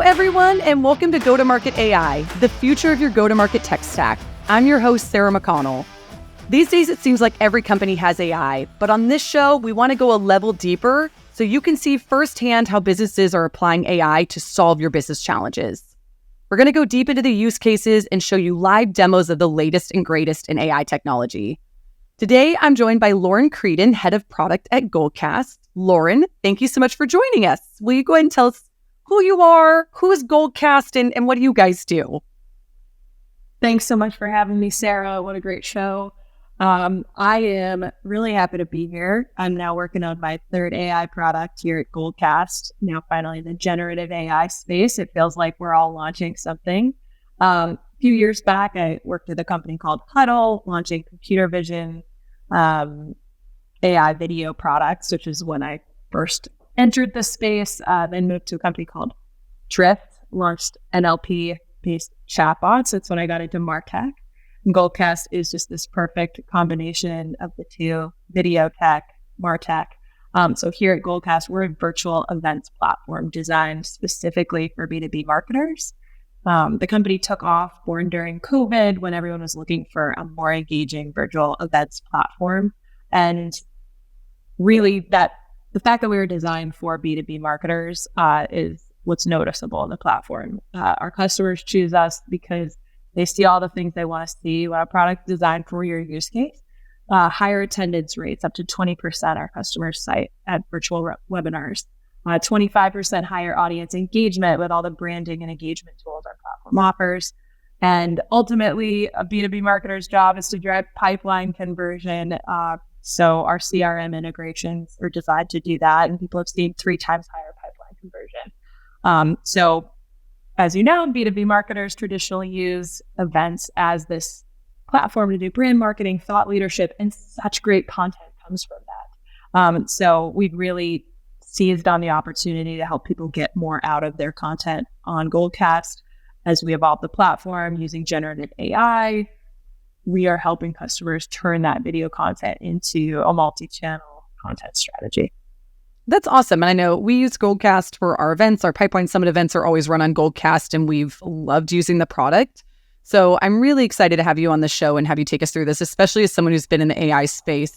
everyone, and welcome to Go-to-Market AI, the future of your go-to-market tech stack. I'm your host, Sarah McConnell. These days, it seems like every company has AI, but on this show, we want to go a level deeper so you can see firsthand how businesses are applying AI to solve your business challenges. We're going to go deep into the use cases and show you live demos of the latest and greatest in AI technology. Today, I'm joined by Lauren Creedon, Head of Product at Goldcast. Lauren, thank you so much for joining us. Will you go ahead and tell us who you are, who is Goldcast, and what do you guys do? Thanks so much for having me, Sarah. What a great show. I am really happy to be here. I'm now working on my third AI product here at Goldcast. Now, finally, in the generative AI space. It feels like we're all launching something. A few years back, I worked at a company called Huddle, launching computer vision AI video products, which is when I first entered the space. Then moved to a company called Drift, launched NLP-based chatbots. That's when I got into MarTech. Goldcast is just this perfect combination of the two, video tech, MarTech. So here at Goldcast, we're a virtual events platform designed specifically for B2B marketers. The company took off born during COVID when everyone was looking for a more engaging virtual events platform. And really the fact that we were designed for B2B marketers is what's noticeable in the platform. Our customers choose us because they see all the things they want to see when a product designed for your use case. Higher attendance rates, up to 20% our customers cite at virtual webinars. 25% higher audience engagement with all the branding and engagement tools our platform offers. And ultimately, a B2B marketer's job is to drive pipeline conversion. So our CRM integrations are designed to do that. And people have seen 3 times higher pipeline conversion. So as you know, B2B marketers traditionally use events as this platform to do brand marketing, thought leadership, and such great content comes from that. So we've really seized on the opportunity to help people get more out of their content on Goldcast. As we evolve the platform using generative AI, we are helping customers turn that video content into a multi-channel content strategy. That's awesome. And I know we use Goldcast for our events. Our Pipeline Summit events are always run on Goldcast, and we've loved using the product. So I'm really excited to have you on the show and have you take us through this, especially as someone who's been in the AI space.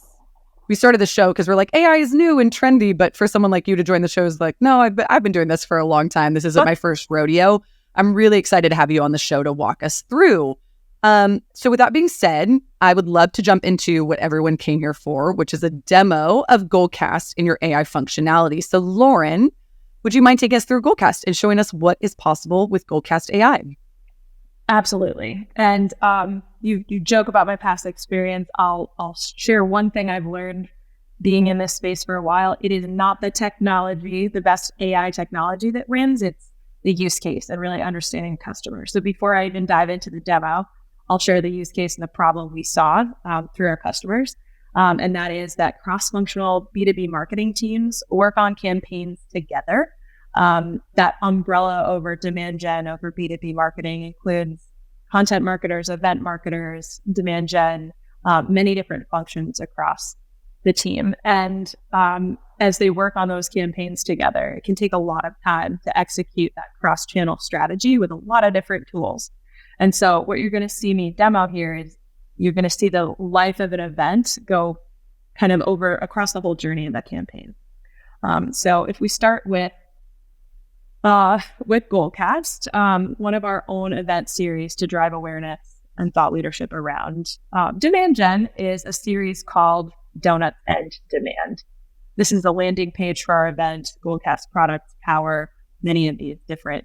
We started the show because we're like, AI is new and trendy, but for someone like you to join the show is like, no, I've been doing this for a long time. This isn't my first rodeo. I'm really excited to have you on the show to walk us through. So with that being said, I would love to jump into what everyone came here for, which is a demo of Goldcast in your AI functionality. So Lauren, would you mind taking us through Goldcast and showing us what is possible with Goldcast AI? Absolutely. And you joke about my past experience. I'll share one thing I've learned being in this space for a while. It is not the technology, the best AI technology that wins. It's the use case and really understanding customers. So before I even dive into the demo, I'll share the use case and the problem we saw through our customers. And that is that cross-functional B2B marketing teams work on campaigns together. That umbrella over demand gen over B2B marketing includes content marketers, event marketers, demand gen, many different functions across the team. And as they work on those campaigns together, it can take a lot of time to execute that cross-channel strategy with a lot of different tools. And so what you're going to see me demo here is you're going to see the life of an event go kind of over across the whole journey of that campaign. So if we start with Goldcast, one of our own event series to drive awareness and thought leadership around demand gen is a series called Donuts and Demand. This is the landing page for our event. Goldcast products power many of these different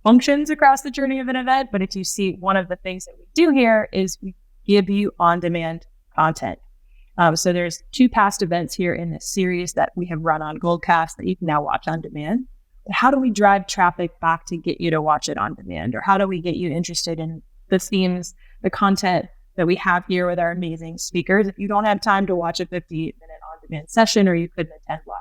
functions across the journey of an event. But if you see, one of the things that we do here is we give you on-demand content. So there's 2 past events here in this series that we have run on Goldcast that you can now watch on demand. But how do we drive traffic back to get you to watch it on demand? Or how do we get you interested in the themes, the content that we have here with our amazing speakers if you don't have time to watch a 58-minute on-demand session or you couldn't attend live?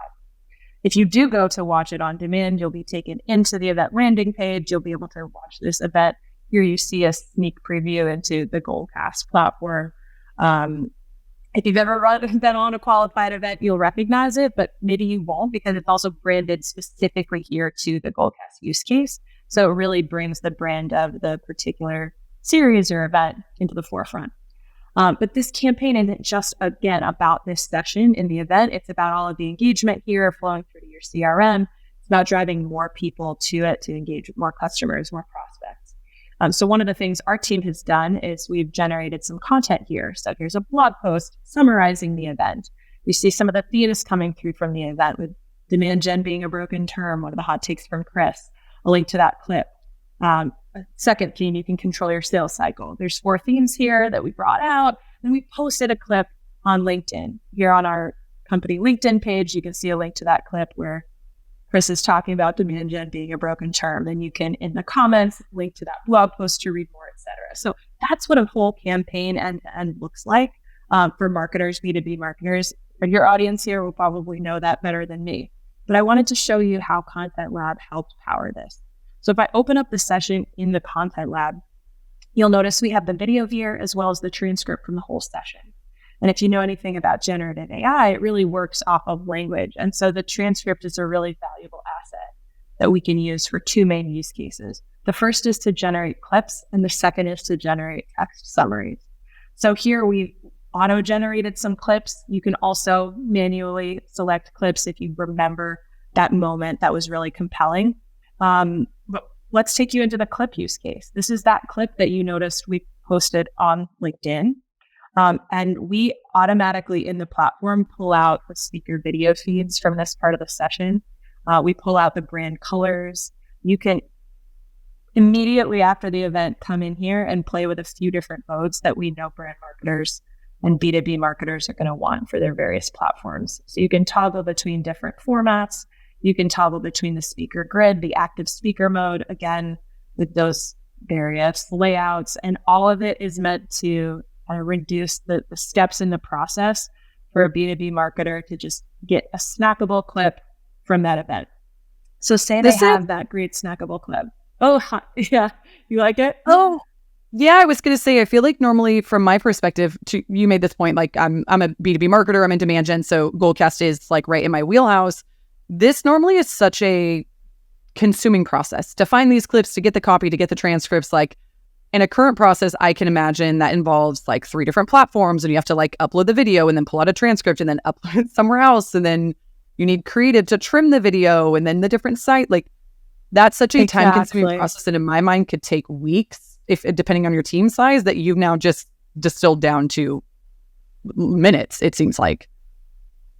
If you do go to watch it on demand, you'll be taken into the event landing page. You'll be able to watch this event. Here you see a sneak preview into the Goldcast platform. If you've ever been on a qualified event, you'll recognize it, but maybe you won't because it's also branded specifically here to the Goldcast use case. So it really brings the brand of the particular series or event into the forefront. But this campaign isn't just, again, about this session in the event. It's about all of the engagement here flowing through to your CRM. It's about driving more people to it to engage with more customers, more prospects. So one of the things our team has done is we've generated some content here. So here's a blog post summarizing the event. You see some of the themes coming through from the event, with demand gen being a broken term, one of the hot takes from Chris, a link to that clip. A second theme, you can control your sales cycle. There's 4 themes here that we brought out, and we posted a clip on LinkedIn. Here on our company LinkedIn page, you can see a link to that clip where Chris is talking about demand gen being a broken term. Then you can, in the comments, link to that blog post to read more, etc. So that's what a whole campaign end-to-end looks like for marketers, B2B marketers. And your audience here will probably know that better than me. But I wanted to show you how Content Lab helped power this. So if I open up the session in the Content Lab, you'll notice we have the video here as well as the transcript from the whole session. And if you know anything about generative AI, it really works off of language. And so the transcript is a really valuable asset that we can use for 2 main use cases. The first is to generate clips, and the second is to generate text summaries. So here we've auto-generated some clips. You can also manually select clips if you remember that moment that was really compelling. But let's take you into the clip use case. This is that clip that you noticed we posted on LinkedIn. And we automatically in the platform pull out the speaker video feeds from this part of the session. We pull out the brand colors. You can immediately after the event come in here and play with a few different modes that we know brand marketers and B2B marketers are going to want for their various platforms. So you can toggle between different formats. You can toggle between the speaker grid, the active speaker mode, again, with those various layouts. And all of it is meant to reduce the steps in the process for a B2B marketer to just get a snackable clip from that event. So say they have that great snackable clip. Oh, yeah. You like it? Oh, yeah. I was going to say, I feel like normally from my perspective, you made this point, like I'm a B2B marketer, I'm in demand gen. So Goldcast is like right in my wheelhouse. This normally is such a consuming process to find these clips, to get the copy, to get the transcripts. Like in a current process, I can imagine that involves like 3 different platforms, and you have to like upload the video and then pull out a transcript and then upload it somewhere else. And then you need creative to trim the video and then the different site. Like that's such a time consuming process that in my mind could take weeks, if depending on your team size, that you've now just distilled down to minutes, it seems like.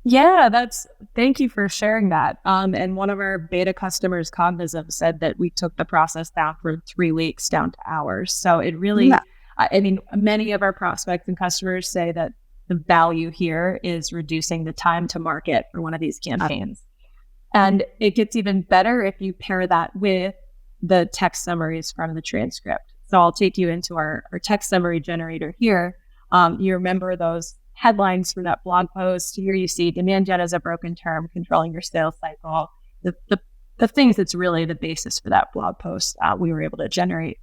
Yeah, thank you for sharing that. And one of our beta customers, Cognizant, said that we took the process down from 3 weeks down to hours. So it really, I mean, many of our prospects and customers say that the value here is reducing the time to market for one of these campaigns. And it gets even better if you pair that with the text summaries from the transcript. So I'll take you into our text summary generator here. You remember those headlines from that blog post. Here you see demand gen as a broken term, controlling your sales cycle. The things that's really the basis for that blog post, we were able to generate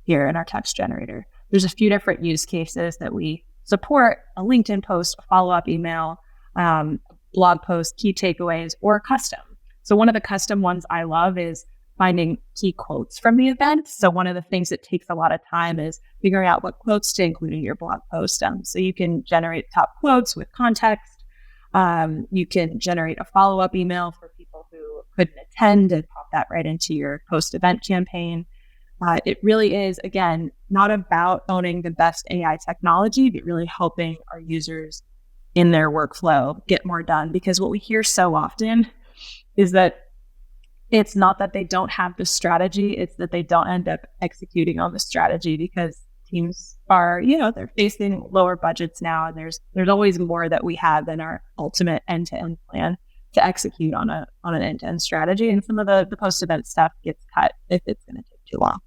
here in our text generator. There's a few different use cases that we support: a LinkedIn post, a follow-up email, blog post, key takeaways, or custom. So one of the custom ones I love is finding key quotes from the event. So one of the things that takes a lot of time is figuring out what quotes to include in your blog post. So you can generate top quotes with context. You can generate a follow-up email for people who couldn't attend and pop that right into your post-event campaign. It really is, again, not about owning the best AI technology, but really helping our users in their workflow get more done. Because what we hear so often is that it's not that they don't have the strategy, it's that they don't end up executing on the strategy because teams are, they're facing lower budgets now, and there's always more that we have than our ultimate end-to-end plan to execute on an end-to-end strategy. And some of the post-event stuff gets cut if it's going to take too long.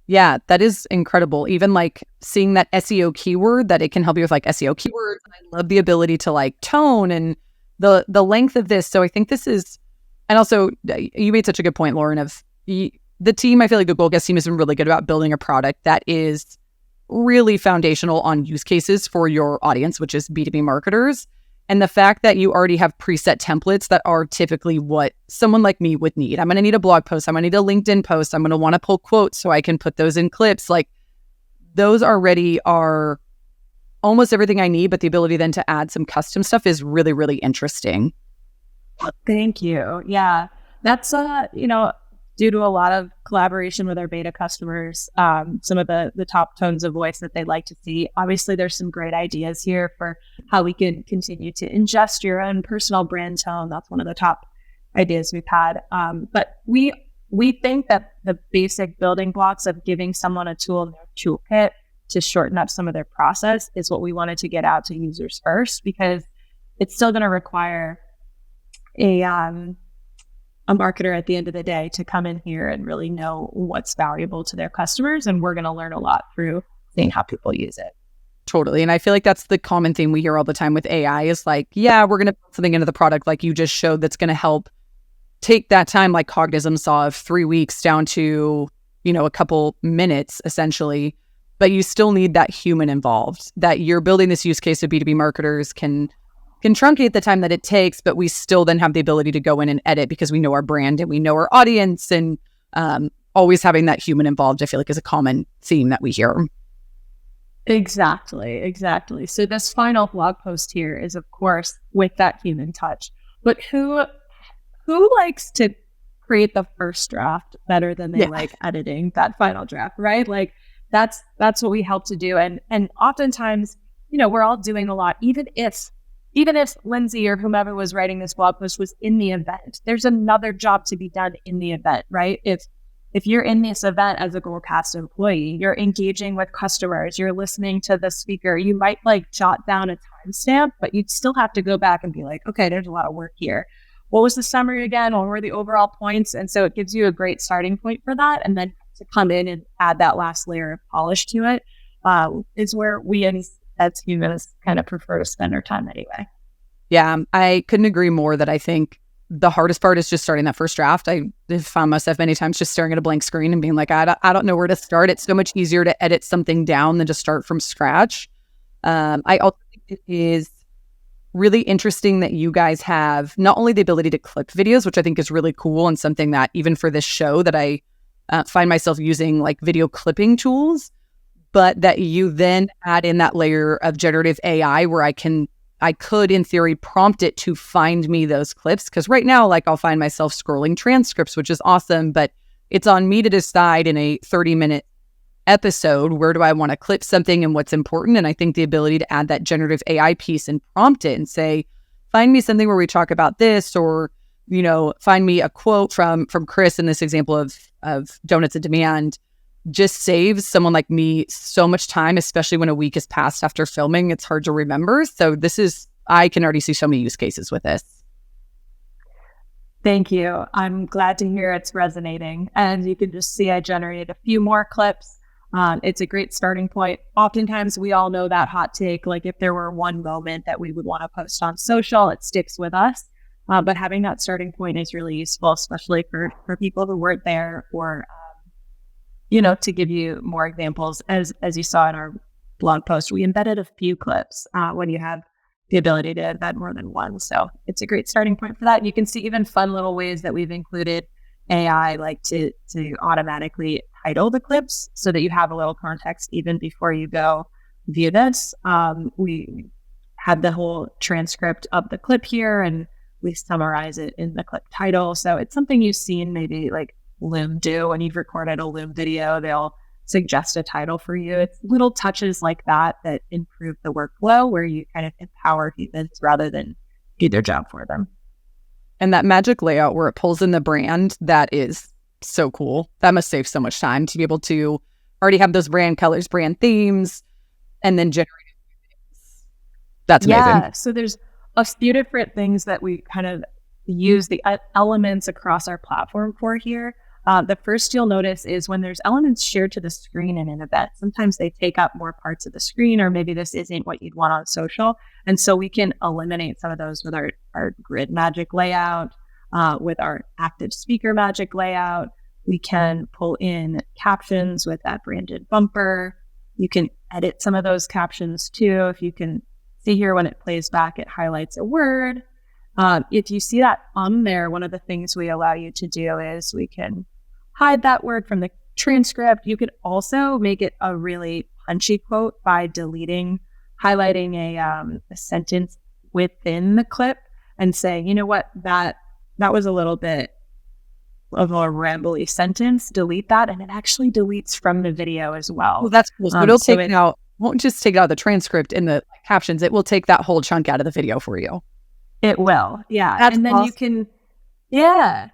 Yeah, that is incredible. Even like seeing that SEO keyword, that it can help you with like SEO keywords. And I love the ability to like tone and the length of this. So I think this is, and also you made such a good point, Lauren, of the team. I feel like the Goldcast team has been really good about building a product that is really foundational on use cases for your audience, which is B2B marketers. And the fact that you already have preset templates that are typically what someone like me would need. I'm going to need a blog post. I'm going to need a LinkedIn post. I'm going to want to pull quotes so I can put those in clips. Like those already are almost everything I need, but the ability then to add some custom stuff is really, really interesting. Thank you. Yeah, that's due to a lot of collaboration with our beta customers, some of the top tones of voice that they like to see. Obviously, there's some great ideas here for how we can continue to ingest your own personal brand tone. That's one of the top ideas we've had. But we think that the basic building blocks of giving someone a tool in their toolkit to shorten up some of their process is what we wanted to get out to users first, because it's still going to require a marketer at the end of the day to come in here and really know what's valuable to their customers. And we're going to learn a lot through seeing how people use it. Totally. And I feel like that's the common theme we hear all the time with AI is like, yeah, we're going to put something into the product like you just showed that's going to help take that time like Cognism saw of 3 weeks down to, a couple minutes essentially. But you still need that human involved, that you're building this use case so B2B marketers can truncate the time that it takes, but we still then have the ability to go in and edit because we know our brand and we know our audience, and always having that human involved, I feel like is a common theme that we hear. Exactly. So this final blog post here is, of course, with that human touch. But who likes to create the first draft better than they like editing that final draft, right? Like that's what we help to do. And oftentimes, we're all doing a lot, even if Lindsay or whomever was writing this blog post was in the event, there's another job to be done in the event, right? If you're in this event as a Goldcast employee, you're engaging with customers, you're listening to the speaker, you might like jot down a timestamp, but you'd still have to go back and be like, okay, there's a lot of work here. What was the summary again? What were the overall points? And so it gives you a great starting point for that. And then to come in and add that last layer of polish to it is where we as humans kind of prefer to spend our time anyway. Yeah, I couldn't agree more that I think the hardest part is just starting that first draft. I found myself many times just staring at a blank screen and being like, I don't know where to start. It's so much easier to edit something down than to start from scratch. I also think it is really interesting that you guys have not only the ability to clip videos, which I think is really cool and something that even for this show that I find myself using like video clipping tools, but that you then add in that layer of generative AI where I could, in theory, prompt it to find me those clips. Because right now, like I'll find myself scrolling transcripts, which is awesome, but it's on me to decide in a 30-minute episode, where do I want to clip something and what's important? And I think the ability to add that generative AI piece and prompt it and say, find me something where we talk about this, or, find me a quote from Chris in this example of Donuts in Demand, just saves someone like me so much time, especially when a week has passed after filming. It's hard to remember. So I can already see so many use cases with this. Thank you. I'm glad to hear it's resonating. And you can just see I generated a few more clips. It's a great starting point. Oftentimes we all know that hot take, like if there were one moment that we would want to post on social, it sticks with us. But having that starting point is really useful, especially for people who weren't there, or to give you more examples, as you saw in our blog post, we embedded a few clips when you have the ability to embed more than one. So it's a great starting point for that. And you can see even fun little ways that we've included AI, like to automatically title the clips so that you have a little context even before you go view this. We had the whole transcript of the clip here, and we summarize it in the clip title. So it's something you've seen maybe like Loom do. When you've recorded a Loom video, they'll suggest a title for you. It's little touches like that improve the workflow, where you kind of empower humans rather than do their job for them. And that magic layout where it pulls in the brand, that is so cool. That must save so much time to be able to already have those brand colors, brand themes, and then generate things. That's amazing. Yeah, so there's a few different things that we kind of use the elements across our platform for here. The first you'll notice is when there's elements shared to the screen in an event, sometimes they take up more parts of the screen, or maybe this isn't what you'd want on social. And so we can eliminate some of those with our grid magic layout, with our active speaker magic layout. We can pull in captions with that branded bumper. You can edit some of those captions too. If you can See here when it plays back, it highlights a word. If you see that on there, one of the things we allow you to do is we can hide that word from the transcript. You could also make it a really punchy quote by highlighting a sentence within the clip and saying, you know what, that was a little bit of a rambly sentence, delete that. And it actually deletes from the video as well. Well, that's cool. So it'll take it out, won't just take it out of the transcript in the captions. It will take that whole chunk out of the video for you. It will. Yeah. That's and then awesome. you can, yeah.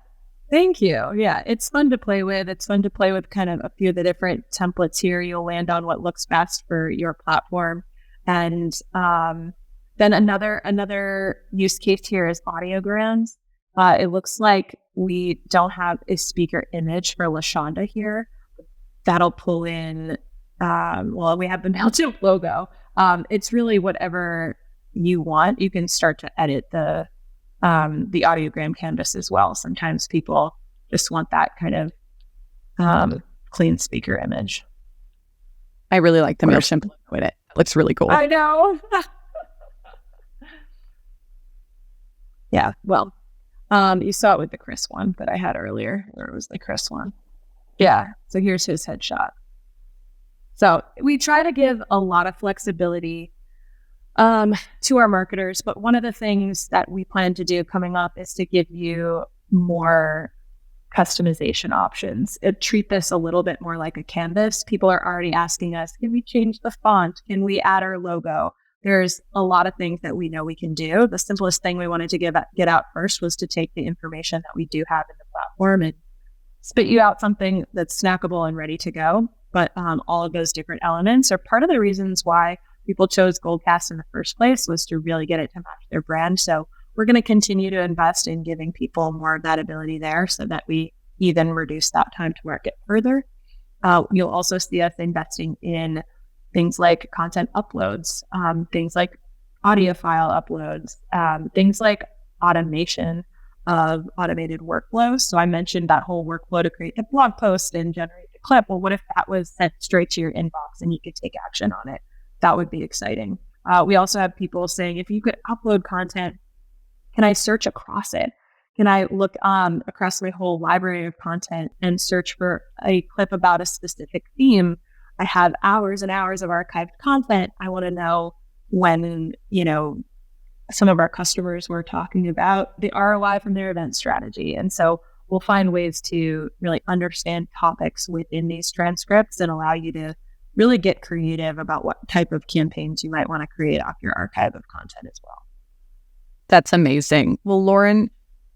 Thank you. Yeah. It's fun to play with. It's fun to play with kind of a few of the different templates here. You'll land on what looks best for your platform. And then another use case here is audiograms. It looks like we don't have a speaker image for LaShonda here. That'll pull in, we have the MailChimp logo. It's really whatever you want. You can start to edit the audiogram canvas as well. Sometimes people just want that kind of clean speaker image. I really like the MailChimp logo in it. It looks really cool. I know. Yeah, well, you saw it with the Chris one that I had earlier. Or it was the Chris one. Yeah, so here's his headshot. So we try to give a lot of flexibility to our marketers, but one of the things that we plan to do coming up is to give you more customization options. Treat this a little bit more like a canvas. People are already asking us, can we change the font? Can we add our logo? There's a lot of things that we know we can do. The simplest thing we wanted to get out first was to take the information that we do have in the platform and spit you out something that's snackable and ready to go. But all of those different elements are part of the reasons why people chose Goldcast in the first place, was to really get it to match their brand. So we're going to continue to invest in giving people more of that ability there so that we even reduce that time to market further. You'll also see us investing in things like content uploads, things like audio file uploads, things like automation of automated workflows. So I mentioned that whole workflow to create a blog post and generate a clip. Well, what if that was sent straight to your inbox and you could take action on it? That would be exciting. We also have people saying, if you could upload content, can I search across it? Can I look across my whole library of content and search for a clip about a specific theme? I have hours and hours of archived content. I want to know when, some of our customers were talking about the ROI from their event strategy. And so we'll find ways to really understand topics within these transcripts and allow you to really get creative about what type of campaigns you might want to create off your archive of content as well. That's amazing. Well, Lauren,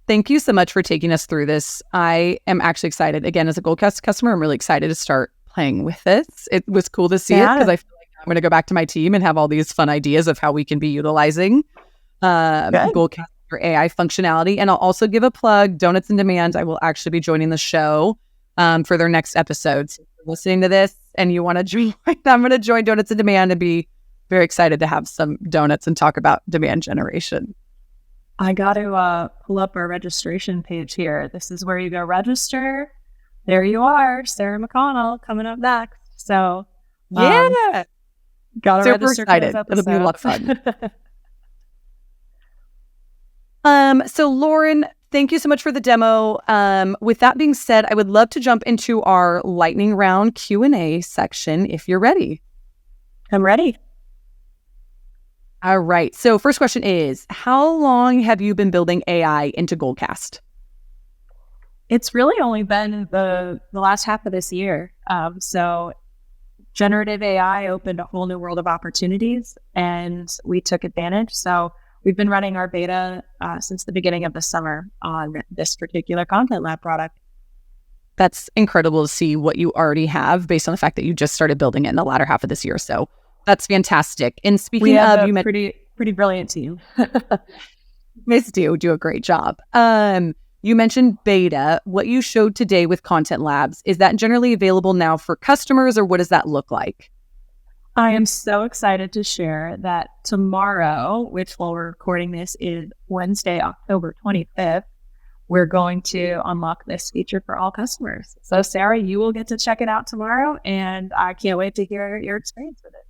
thank you so much for taking us through this. I am actually excited. Again, as a Goldcast customer, I'm really excited to start playing with this. It was cool to see it because I feel like I'm going to go back to my team and have all these fun ideas of how we can be utilizing Goldcast for AI functionality. And I'll also give a plug, Donuts in Demand. I will actually be joining the show for their next episode. So if you're listening to this and you want to join, I'm going to join Donuts in Demand and be very excited to have some donuts and talk about demand generation. I got to pull up our registration page here. This is where you go register. There you are, Sarah McConnell coming up next. So yeah, got to super register. Excited. It'll be a lot of fun. So Lauren, thank you so much for the demo. With that being said, I would love to jump into our lightning round Q&A section if you're ready. I'm ready. All right. So first question is, how long have you been building AI into Goldcast? It's really only been the last half of this year. So generative AI opened a whole new world of opportunities and we took advantage. So we've been running our beta since the beginning of the summer on this particular Content Lab product. That's incredible to see what you already have based on the fact that you just started building it in the latter half of this year. So that's fantastic. And speaking of, you mentioned pretty brilliant team. Miss do a great job. You mentioned beta. What you showed today with Content Labs, is that generally available now for customers, or what does that look like? I am so excited to share that tomorrow, which while we're recording this is Wednesday, October 25th, we're going to unlock this feature for all customers. So Sarah, you will get to check it out tomorrow, and I can't wait to hear your experience with it.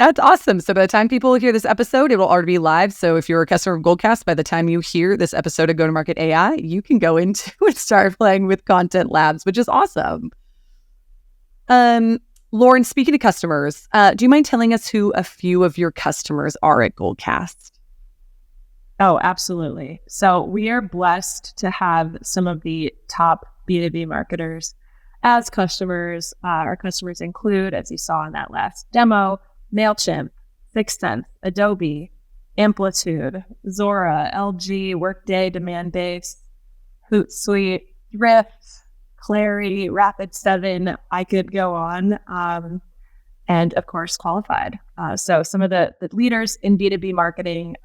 That's awesome. So by the time people hear this episode, it will already be live. So if you're a customer of Goldcast, by the time you hear this episode of Go-to-Market AI, you can go into and start playing with Content Labs, which is awesome. Lauren, speaking of customers, do you mind telling us who a few of your customers are at Goldcast? Oh, absolutely. So we are blessed to have some of the top B2B marketers as customers. Our customers include, as you saw in that last demo, MailChimp, 6tenth, Adobe, Amplitude, Zora, LG, Workday, Demandbase, Hootsuite, Thrift, Clary, Rapid7. I could go on. And of course, Qualified. So some of the leaders in B2B marketing,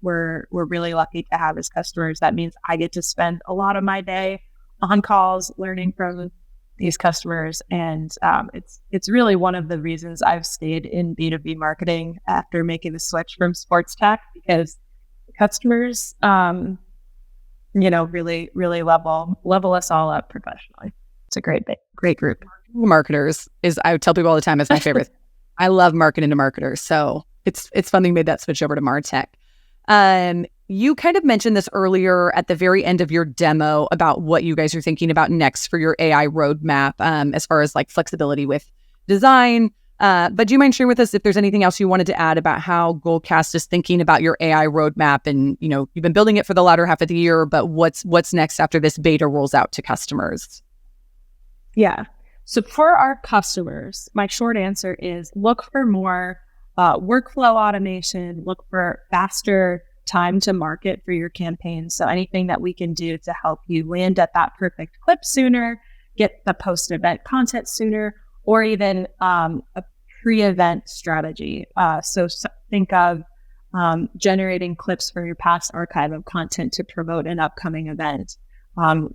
we're really lucky to have as customers. That means I get to spend a lot of my day on calls, learning from these customers. And it's really one of the reasons I've stayed in B2B marketing after making the switch from sports tech, because customers, really level us all up professionally. It's a great group. Marketers I would tell people all the time, is my favorite. I love marketing to marketers. So it's fun that you made that switch over to MarTech. You kind of mentioned this earlier at the very end of your demo about what you guys are thinking about next for your AI roadmap, as far as like flexibility with design. But do you mind sharing with us if there's anything else you wanted to add about how Goldcast is thinking about your AI roadmap? And, you've been building it for the latter half of the year, but what's next after this beta rolls out to customers? Yeah. So for our customers, my short answer is look for more workflow automation, look for faster time to market for your campaigns. So anything that we can do to help you land at that perfect clip sooner, get the post-event content sooner, or even a pre-event strategy. So think of generating clips from your past archive of content to promote an upcoming event.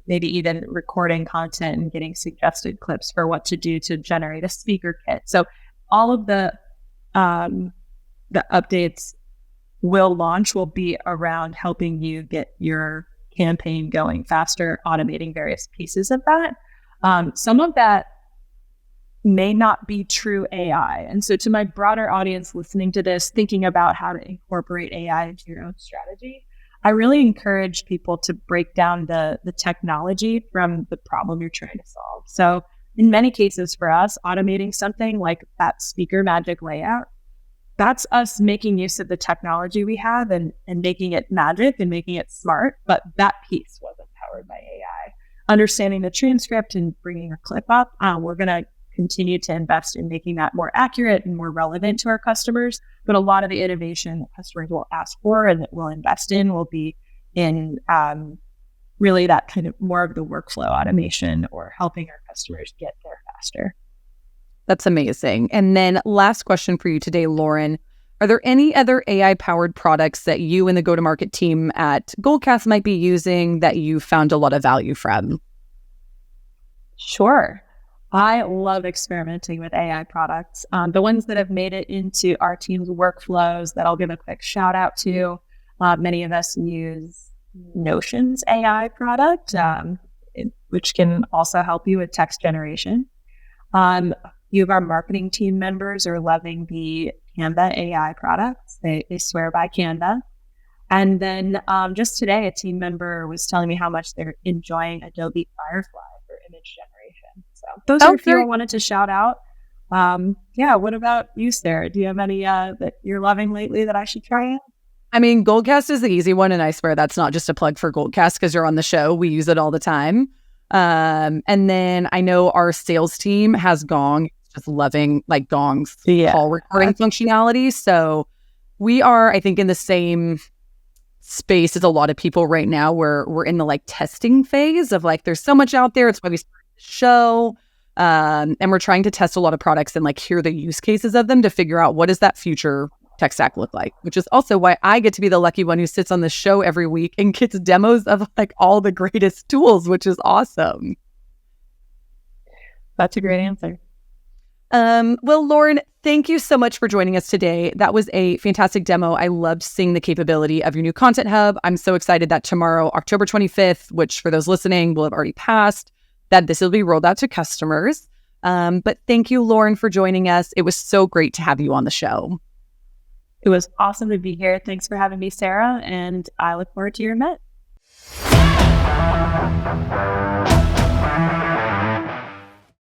Maybe even recording content and getting suggested clips for what to do to generate a speaker kit. So all of the updates will be around helping you get your campaign going faster, automating various pieces of that. Some of that may not be true AI. And so to my broader audience listening to this, thinking about how to incorporate AI into your own strategy, I really encourage people to break down the technology from the problem you're trying to solve. So in many cases for us, automating something like that speaker magic layout, that's us making use of the technology we have and making it magic and making it smart. But that piece wasn't powered by AI. Understanding the transcript and bringing a clip up, we're going to continue to invest in making that more accurate and more relevant to our customers. But a lot of the innovation that customers will ask for and that we'll invest in will be in really that kind of more of the workflow automation or helping our customers get there faster. That's amazing. And then last question for you today, Lauren. Are there any other AI-powered products that you and the go-to-market team at Goldcast might be using that you found a lot of value from? Sure. I love experimenting with AI products. The ones that have made it into our team's workflows that I'll give a quick shout out to. Many of us use Notion's AI product, which can also help you with text generation. A few of our marketing team members are loving the Canva AI products. They swear by Canva. And then just today, a team member was telling me how much they're enjoying Adobe Firefly for image generation. So those are a few I wanted to shout out. What about you, Sarah? Do you have any that you're loving lately that I should try out? I mean, Goldcast is the easy one, and I swear that's not just a plug for Goldcast because you're on the show. We use it all the time. And then I know our sales team has Gong, just loving like Gong's call recording functionality. So we are, I think, in the same space as a lot of people right now where we're in the like testing phase of like there's so much out there. It's why we started the show. And we're trying to test a lot of products and like hear the use cases of them to figure out what does that future tech stack look like, which is also why I get to be the lucky one who sits on the show every week and gets demos of like all the greatest tools, which is awesome. That's a great answer. Well, Lauren, thank you so much for joining us today. That was a fantastic demo. I loved seeing the capability of your new content hub. I'm so excited that tomorrow, October 25th, which for those listening will have already passed, that this will be rolled out to customers. But thank you, Lauren, for joining us. It was so great to have you on the show. It was awesome to be here. Thanks for having me, Sarah. And I look forward to your event.